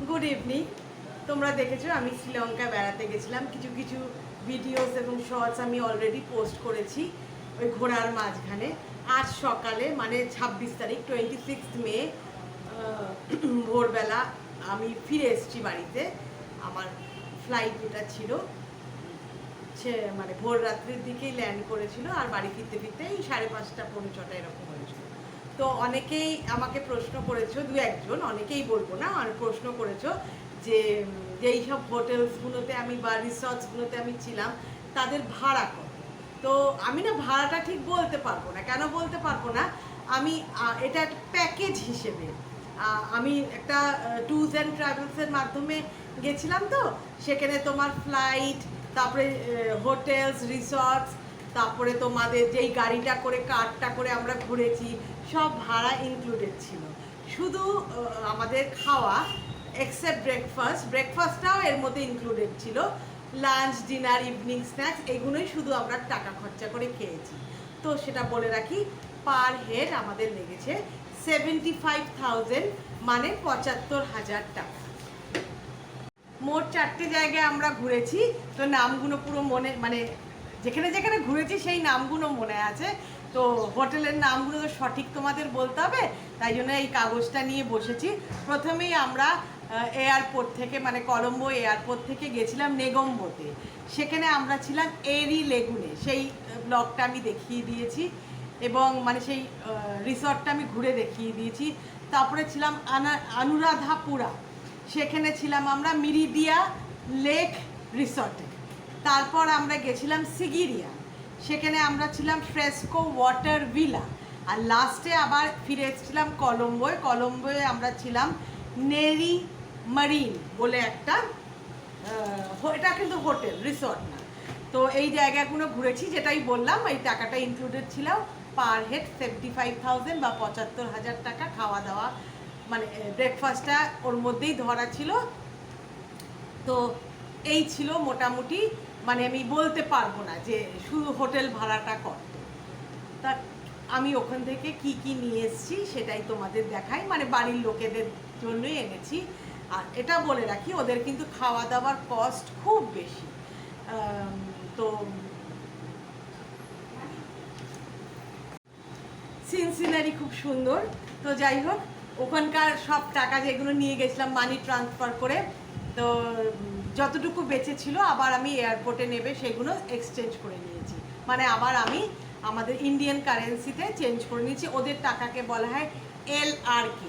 Good evening. তোমরা দেখেছো আমি শ্রীলঙ্কা বেড়াতে গেছিলাম। কিছু কিছু ভিডিওস এবং শর্টস আমি অলরেডি পোস্ট করেছি ওই ঘোড়ার মাঝখানে। আজ সকালে মানে 26 তারিখ 26 মে ভোরবেলা আমি ফিরে এসেছি বাড়িতে। আমার ফ্লাইট যেটা ছিল সে মানে ভোর রাত্রির দিকেই ল্যান্ড করেছিল, আর বাড়ি ফিরতে ফিরতে এই 5:30 পৌনে 6টা এরকম হয়েছিল। তো অনেকেই আমাকে প্রশ্ন করেছো, দু একজন, অনেকেই বলবো না, আর প্রশ্ন করেছো যে যেই সব হোটেলসগুলোতে আমি বা রিসর্টসগুলোতে আমি ছিলাম তাদের ভাড়া কত। তো আমি না ভাড়াটা ঠিক বলতে পারবো না। কেন বলতে পারবো না? আমি এটা একটা প্যাকেজ হিসেবে আমি একটা ট্যুরস অ্যান্ড ট্রাভেলসের মাধ্যমে গেছিলাম। তো সেখানে তোমার ফ্লাইট, তারপরে হোটেলস, রিসর্টস, তারপরে তোমাদের যেই গাড়িটা করে কারটা করে আমরা ঘুরেছি সব ভাড়া ইনক্লুডেড ছিল। শুধু আমাদের খাওয়া এক্সেপ্ট ব্রেকফাস্টটাও এর মধ্যে ইনক্লুডেড ছিল। লাঞ্চ, ডিনার, ইভিনিং স্ন্যাক্স এগুলোই শুধু আমরা টাকা খরচা করে খেয়েছি। তো সেটা বলে রাখি, পার হেড আমাদের লেগেছে 75,000, মানে 75,000 টাকা। মোট 4টে জায়গায় আমরা ঘুরেছি। তো নামগুলো পুরো মনে, মানে যেখানে যেখানে ঘুরেছি সেই নামগুলো মনে আছে। তো হোটেলের নামগুলো তো সঠিক তোমাদের বলতে হবে, তাই জন্য এই কাগজটা নিয়ে বসেছি। প্রথমেই আমরা এয়ারপোর্ট থেকে, মানে কলম্বো এয়ারপোর্ট থেকে গেছিলাম নেগম্বোতে। সেখানে আমরা ছিলাম এরি লেগুনে, সেই ব্লগটা আমি দেখিয়ে দিয়েছি, এবং মানে সেই রিসর্টটা আমি ঘুরে দেখিয়ে দিয়েছি। তারপরে ছিলাম আনুরাধাপুরা, সেখানে ছিলাম আমরা মিরিডিয়া লেক রিসর্টে। তারপর আমরা গেছিলাম সিগিরিয়া, সেখানে আমরা ছিলাম ফ্রেস্কো ওয়াটার ভিলা। আর লাস্টে আবার ফিরে এসেছিলাম কলম্বোয় আমরা ছিলাম নেরি মারিন বলে একটা, এটা কিন্তু হোটেল, রিসর্ট না। তো এই জায়গাগুলো ঘুরেছি, যেটাই বললাম এই টাকাটা ইনক্লুডেড ছিল। পার হেড 75,000 বা 75,000 টাকা। খাওয়া দাওয়া মানে ব্রেকফাস্টটা ওর মধ্যেই ধরা ছিল। তো এই ছিল মোটামুটি, মানে আমি বলতে পারবো না যে শুধু হোটেল ভাড়াটা কত। তা আমি ওখান থেকে কি কি নিয়ে এসেছি সেটাই তোমাদের দেখাই, মানে বাড়ির লোকেদের জন্যই এনেছি। আর এটা বলে রাখি, ওদের কিন্তু খাওয়া দাওয়ার কস্ট খুব বেশি। তো সিনসিনারি খুব সুন্দর। তো যাই হোক, ওখানকার সব টাকা যেগুলো নিয়ে গেছিলাম মানি ট্রান্সফার করে, তো যতটুকু বেঁচে ছিল আবার আমি এয়ারপোর্টে নেবে সেগুলো এক্সচেঞ্জ করে নিয়েছি। মানে আবার আমি আমাদের ইন্ডিয়ান কারেন্সিতে চেঞ্জ করে নিয়েছি। ওদের টাকাকে বলা হয় LRK।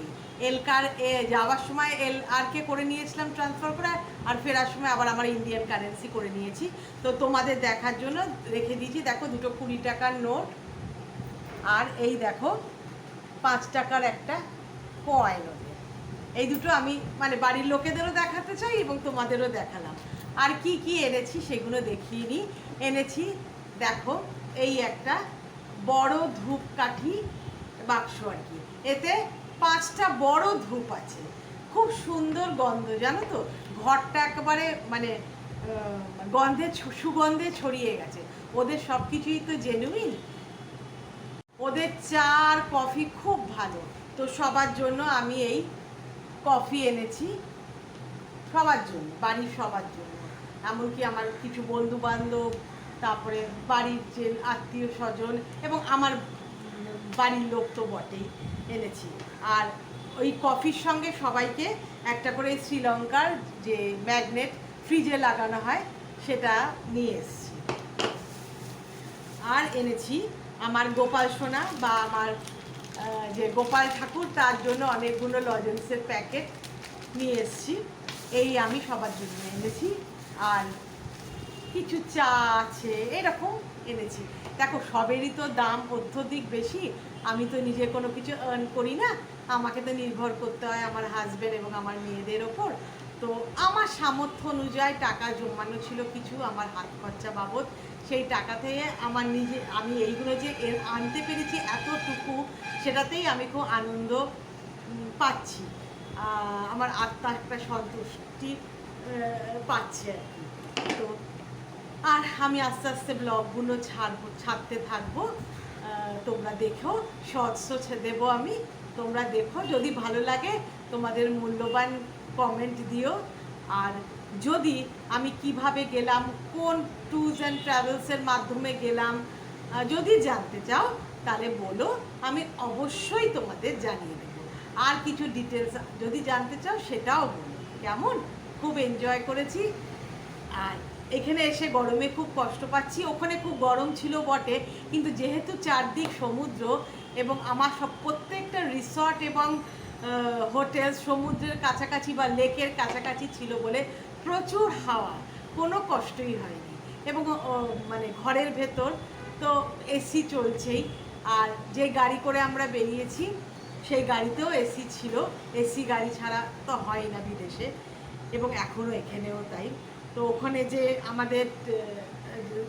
যাওয়ার সময় LRK করে নিয়েছিলাম ট্রান্সফার করে, আর ফেরার সময় আবার আমার ইন্ডিয়ান কারেন্সি করে নিয়েছি। তো তোমাদের দেখার জন্য রেখে দিয়েছি। দেখো, দুটো 20 টাকার নোট, আর এই দেখো 5 টাকার একটা কয়েন। ওদের এই দুটো আমি মানে বাড়ির লোকেদেরও দেখাতে চাই এবং তোমাদেরও দেখালাম। আর কি কি এনেছি সেগুলো দেখিয়ে নিই। এনেছি দেখো, এই একটা বড় ধূপকাঠি বাক্স আর কি। এতে 5টা বড় ধূপ আছে, খুব সুন্দর গন্ধ, জানো তো। ঘরটা একেবারে মানে সুগন্ধে ছড়িয়ে গেছে। ওদের সব কিছুই তো জেনুইন। ওদের চা আর কফি খুব ভালো। তো সবার জন্য আমি এই কফি এনেছি, সবার জন্য, বাড়ির সবার জন্য। এমনকি আমার কিছু বন্ধু বান্ধব, তারপরে বাড়ির যে আত্মীয় স্বজন এবং আমার বাড়ির লোক তো বটেই এনেছি। আর ওই কফির সঙ্গে সবাইকে একটা করে শ্রীলঙ্কার যে ম্যাগনেট ফ্রিজে লাগানো হয় সেটা নিয়ে এসেছি। আর এনেছি আমার গোপাল সোনা বা আমার যে গোপাল ঠাকুর, তার জন্য অনেকগুলো লজেন্সের প্যাকেট নিয়ে এসেছি। এই আমি সবার জন্য এনেছি। আর কিছু চা আছে, এরকম এনেছি। দেখো, সবেরই তো দাম অত্যধিক বেশি। আমি তো নিজে কোনো কিছু আর্ন করি না, আমাকে তো নির্ভর করতে হয় আমার হাজব্যান্ড এবং আমার মেয়েদের ওপর। তো আমার সামর্থ্য অনুযায়ী টাকা জমানো ছিল কিছু আমার হাত খরচা বাবদ। সেই টাকা থেকে আমি এইগুলো যে আনতে পেরেছি এতটুকু, সেটাতেই আমি খুব আনন্দ পাচ্ছি। আমার আত্মা একটা সন্তুষ্টি পাচ্ছে আর কি। তো আর আমি আস্তে আস্তে ব্লগগুলো ছাড়তে থাকবো। তোমরা দেখো, শর্টসও দেবো আমি, তোমরা দেখো। যদি ভালো লাগে, তোমাদের মূল্যবান কমেন্ট দিও। আর যদি আমি কিভাবে গেলাম, কোন ট্যুরস অ্যান্ড ট্রাভেলসের মাধ্যমে গেলাম, যদি জানতে চাও তাহলে বলো, আমি অবশ্যই তোমাদের জানিয়ে দেবো। আর কিছু ডিটেলস যদি জানতে চাও সেটাও বলো। কেমন? খুব এনজয় করেছি। আর এখানে এসে গরমে খুব কষ্ট পাচ্ছি। ওখানে খুব গরম ছিল বটে, কিন্তু যেহেতু চারদিক সমুদ্র এবং আমার প্রত্যেকটা রিসর্ট এবং হোটেল সমুদ্রের কাছাকাছি বা লেকের কাছাকাছি ছিল বলে প্রচুর হাওয়া, কোনো কষ্টই হয়নি। এবং মানে ঘরের ভেতর তো এসি চলছেই। আর যে গাড়ি করে আমরা বেরিয়েছি সেই গাড়িতেও এসি ছিল। এসি গাড়ি ছাড়া তো হয় না বিদেশে, এবং এখনও এখানেও তাই। তো ওখানে যে আমাদের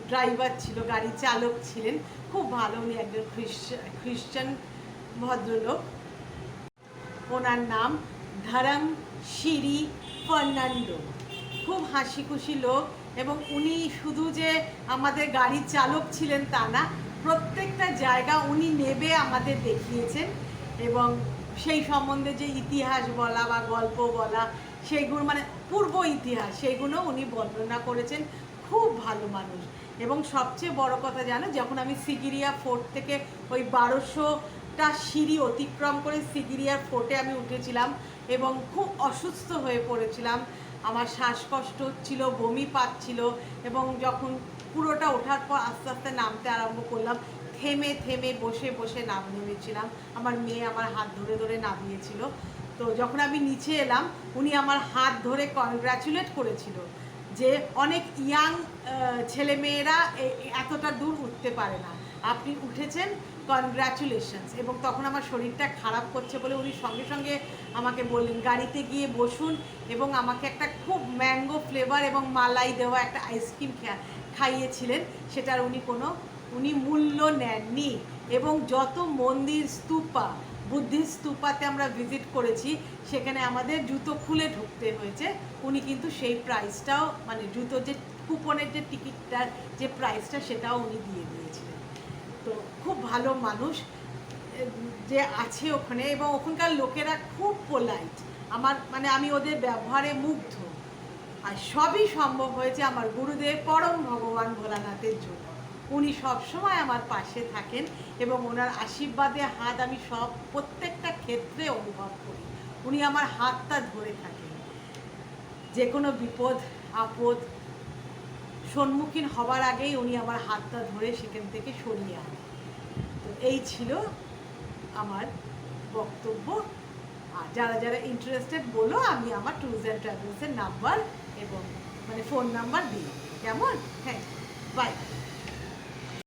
ড্রাইভার ছিল, গাড়ি চালক ছিলেন, খুব ভালো। উনি একজন খ্রিশ্চান ভদ্রলোক। ওনার নাম ধরম শিরি ফার্নান্ডো। খুব হাসি খুশি লোক। এবং উনি শুধু যে আমাদের গাড়ির চালক ছিলেন তা না, প্রত্যেকটা জায়গা উনি নেবে আমাদের দেখিয়েছেন। এবং সেই সম্বন্ধে যে ইতিহাস বলা বা গল্প বলা, সেইগুলো মানে পূর্ব ইতিহাস, সেইগুলো উনি বর্ণনা করেছেন। খুব ভালো মানুষ। এবং সবচেয়ে বড় কথা জানো, যখন আমি সিগিরিয়া ফোর্ট থেকে ওই 1200টা সিঁড়ি অতিক্রম করে সিগিরিয়ার ফোর্টে আমি উঠেছিলাম এবং খুব অসুস্থ হয়ে পড়েছিলাম, আমার শ্বাসকষ্ট হচ্ছিল, বমি পাচ্ছিল। এবং যখন পুরোটা ওঠার পর আস্তে আস্তে নামতে আরম্ভ করলাম, থেমে থেমে বসে বসে নেমেছিলাম। আমার মেয়ে আমার হাত ধরে ধরে নামিয়েছিল। তো যখন আমি নিচে এলাম, উনি আমার হাত ধরে কনগ্র্যাচুলেট করেছিল যে অনেক ইয়াং ছেলেমেয়েরা এতটা দূর উঠতে পারে না, আপনি উঠেছেন, কনগ্র্যাচুলেশনস। এবং তখন আমার শরীরটা খারাপ করছে বলে উনি সঙ্গে সঙ্গে আমাকে বললেন গাড়িতে গিয়ে বসুন, এবং আমাকে একটা খুব ম্যাঙ্গো ফ্লেভার এবং মালাই দেওয়া একটা আইসক্রিম খাইয়েছিলেন। সেটার উনি মূল্য নেননি। এবং যত মন্দির, স্তূপা, বুদ্ধিস্ট স্তূপাতে আমরা ভিজিট করেছি, সেখানে আমাদের জুতো খুলে ঢুকতে হয়েছে। উনি কিন্তু সেই প্রাইসটাও, মানে জুতো যে কুপনের যে টিকিটটার যে প্রাইসটা, সেটাও উনি দিয়ে দিয়েছিলেন। তো খুব ভালো মানুষ যে আছে ওখানে। এবং ওখানকার লোকেরা খুব পোলাইট। মানে আমি ওদের ব্যবহারে মুগ্ধ। আর সবই সম্ভব হয়েছে আমার গুরুদেব পরম ভগবান ভোলানাথের জন্য। উনি সবসময় আমার পাশে থাকেন এবং ওনার আশীর্বাদে হাত আমি প্রত্যেকটা ক্ষেত্রে অনুভব করি। উনি আমার হাতটা ধরে থাকেন, যে কোনো বিপদ আপদ সম্মুখীন হবার আগেই উনি আমার হাতটা ধরে সেখান থেকে সরিয়ে আনেন। তো এই ছিল আমার বক্তব্য। আর যারা যারা ইন্টারেস্টেড বলো, আমি আমার ট্যুরস অ্যান্ড ট্রাভেলসের নাম্বার এবং মানে ফোন নাম্বার দিই। কেমন? হ্যাঁ, বাই।